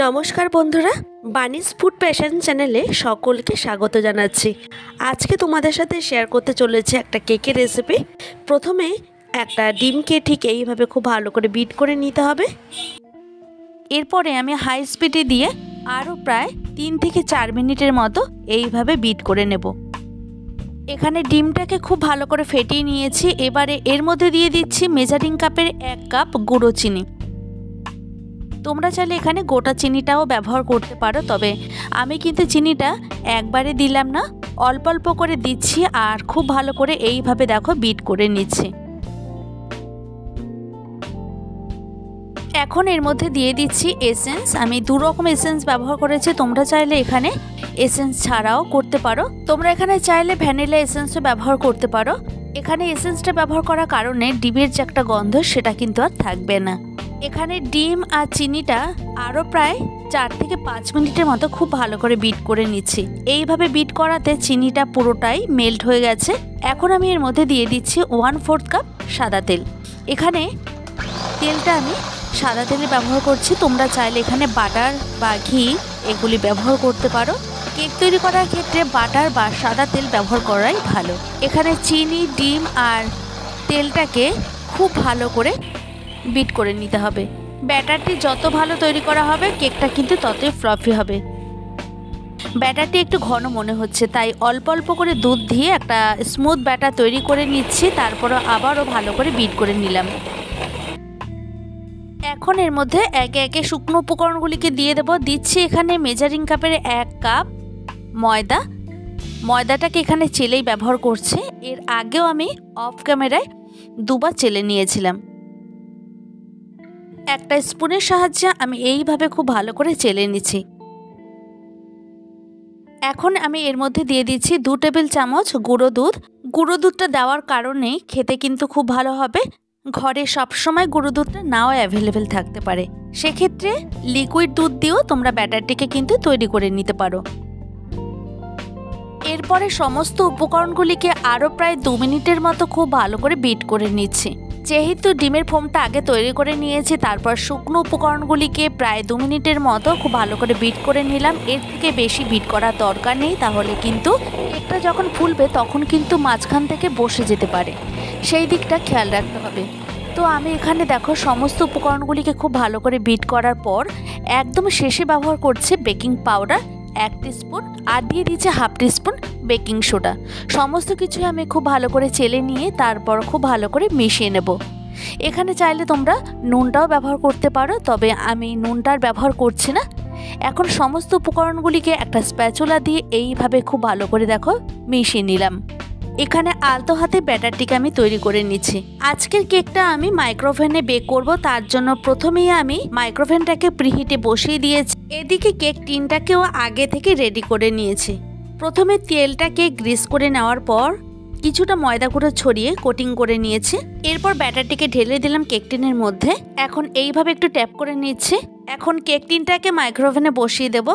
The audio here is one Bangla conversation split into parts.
নমস্কার বন্ধুরা, বানিস ফুড প্যাশন চ্যানেলে সকলকে স্বাগত জানাচ্ছি। আজকে তোমাদের সাথে শেয়ার করতে চলেছে একটা কেকের রেসিপি। প্রথমে একটা ডিমকে ঠিক এইভাবে খুব ভালো করে বিট করে নিতে হবে। এরপরে আমি হাই স্পিডে দিয়ে আরও প্রায় 3 থেকে 4 মিনিটের মতো এইভাবে বিট করে নেব। এখানে ডিমটাকে খুব ভালো করে ফেটিয়ে নিয়েছি। এবারে এর মধ্যে দিয়ে দিচ্ছি মেজারিং কাপের 1 কাপ গুঁড়ো চিনি। তোমরা চাইলে এখানে গোটা চিনিটাও ব্যবহার করতে পারো, তবে আমি কিন্তু চিনিটা একবারে দিলাম না, অল্প অল্প করে দিচ্ছি আর খুব ভালো করে এইভাবে দেখো বিট করে নিচ্ছি। এখন এর মধ্যে দিয়ে দিচ্ছি এসেন্স। আমি 2 রকম এসেন্স ব্যবহার করেছি, তোমরা চাইলে এখানে এসেন্স ছাড়াও করতে পারো। তোমরা এখানে চাইলে ভ্যানিলা এসেন্সও ব্যবহার করতে পারো। এখানে এসেন্সটা ব্যবহার করার কারণে ডিমের যে একটা গন্ধ সেটা কিন্তু আর থাকবে না। এখানে ডিম আর চিনিটা আরও প্রায় 4 থেকে 5 মিনিটের মতো খুব ভালো করে বিট করে নিচ্ছি। এইভাবে বিট করাতে চিনিটা পুরোটাই মেল্ট হয়ে গেছে। এখন আমি এর মধ্যে দিয়ে দিচ্ছি 1/4 কাপ সাদা তেল। এখানে তেলটা আমি সাদা তেলে ব্যবহার করছি, তোমরা চাইলে এখানে বাটার বা ঘি এগুলি ব্যবহার করতে পারো। কেক তৈরি করার ক্ষেত্রে বাটার বা সাদা তেল ব্যবহার করাই ভালো। এখানে চিনি, ডিম আর তেলটাকে খুব ভালো করে বিট করে নিতে হবে। ব্যাটারটি যত ভালো তৈরি করা হবে কেকটা কিন্তু ততই ফ্লফি হবে। ব্যাটারটি একটু ঘন মনে হচ্ছে, তাই অল্প অল্প করে দুধ দিয়ে একটা স্মুথ ব্যাটার তৈরি করে নিচ্ছি। তারপরও আবারও ভালো করে বিট করে নিলাম। এখন এর মধ্যে একে একে শুকনো উপকরণগুলিকে দিয়ে দেবো। দিচ্ছি এখানে মেজারিং কাপের 1 কাপ ময়দা। ময়দাটাকে এখানে চেলেই ব্যবহার করছি। এর আগেও আমি অফ ক্যামেরায় 2 বার চেলে নিয়েছিলাম। একটা স্পুনের সাহায্যে আমি এইভাবে খুব ভালো করে চেলে নিচ্ছি। এখন আমি এর মধ্যে দিয়ে দিচ্ছি 2 টেবিল চামচ গুঁড়ো দুধ। গুঁড়ো দুধটা দেওয়ার কারণে খেতে কিন্তু খুব ভালো হবে। ঘরে সবসময় গুঁড়ো দুধটা নাও অ্যাভেলেবেল থাকতে পারে, সেক্ষেত্রে লিকুইড দুধ দিয়েও তোমরা ব্যাটারটিকে কিন্তু তৈরি করে নিতে পারো। এরপরে সমস্ত উপকরণগুলিকে আরও প্রায় 2 মিনিটের মতো খুব ভালো করে বিট করে নিচ্ছি। যেহেতু ডিমের ফোমটা আগে তৈরি করে নিয়েছি, তারপর শুকনো উপকরণগুলিকে প্রায় 2 মিনিটের মতো খুব ভালো করে বিট করে নিলাম। এর থেকে বেশি বিট করার দরকার নেই, তাহলে কিন্তু কেকটা যখন ফুলবে তখন কিন্তু মাঝখান থেকে বসে যেতে পারে, সেই দিকটা খেয়াল রাখতে হবে। তো আমি এখানে দেখো সমস্ত উপকরণগুলিকে খুব ভালো করে বিট করার পর একদম শেষে ব্যবহার করছি বেকিং পাউডার 1 টিস্পুন আর দিয়ে দিচ্ছি 1/2 টিস্পুন বেকিং সোডা। সমস্ত কিছু আমি খুব ভালো করে চেলে নিয়ে তারপর খুব ভালো করে মিশিয়ে নেব। এখানে চাইলে তোমরা নুনটাও ব্যবহার করতে পারো, তবে আমি নুনটার ব্যবহার করছি না। এখন সমস্ত উপকরণগুলিকে একটা স্প্যাচুলা দিয়ে এইভাবে খুব ভালো করে দেখো মিশিয়ে নিলাম। এখানে আলতো হাতে ব্যাটারটিকে আমি তৈরি করে নিচ্ছি। আজকের কেকটা আমি মাইক্রোওভেনে বেক করব, তার জন্য প্রথমেই আমি মাইক্রোওভেনটাকে প্রিহিটে বসিয়ে দিয়েছি। এদিকে কেক টিনটাকেও আগে থেকে রেডি করে নিয়েছি। প্রথমে তেলটাকে গ্রিস করে নেওয়ার পর কিছুটা ময়দা গুঁড়ো ছড়িয়ে কোটিং করে নিয়েছি। এরপর ব্যাটারটিকে ঢেলে দিলাম কেক টিনের মধ্যে। এখন এইভাবে একটু ট্যাপ করে নিচ্ছি। এখন কেক টিনটাকে মাইক্রোওভেনে বসিয়ে দেব।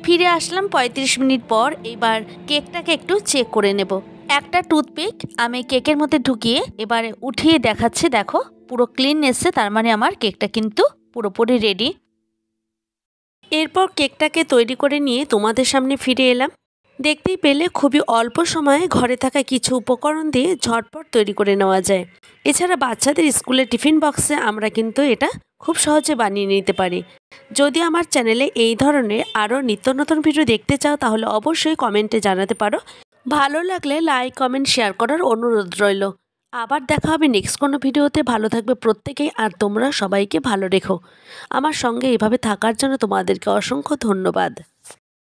ফিরে আসলাম 35 মিনিট পর। এবার কেকটাকে একটু চেক করে নেব। একটা টুথপিক আমি কেকের মধ্যে ঢুকিয়ে এবারে উঠিয়ে দেখাচ্ছি, দেখো পুরো ক্লিন এসছে, তার মানে আমার কেকটা কিন্তু পুরোপুরি রেডি। এরপর কেকটাকে তৈরি করে নিয়ে তোমাদের সামনে ফিরে এলাম। দেখতেই পেলে খুবই অল্প সময়ে ঘরে থাকা কিছু উপকরণ দিয়ে ঝটপট তৈরি করে নেওয়া যায়। এছাড়া বাচ্চাদের স্কুলের টিফিন বক্সে আমরা কিন্তু এটা খুব সহজে বানিয়ে নিতে পারি। যদি আমার চ্যানেলে এই ধরনের আরও নিত্য নতুন ভিডিও দেখতে চাও তাহলে অবশ্যই কমেন্টে জানাতে পারো। ভালো লাগলে লাইক, কমেন্ট, শেয়ার করার অনুরোধ রইল। আবার দেখা হবে নেক্সট কোনো ভিডিওতে। ভালো থাকবে প্রত্যেকেই, আর তোমরা সবাইকে ভালো রেখো। আমার সঙ্গে এভাবে থাকার জন্য তোমাদেরকে অসংখ্য ধন্যবাদ।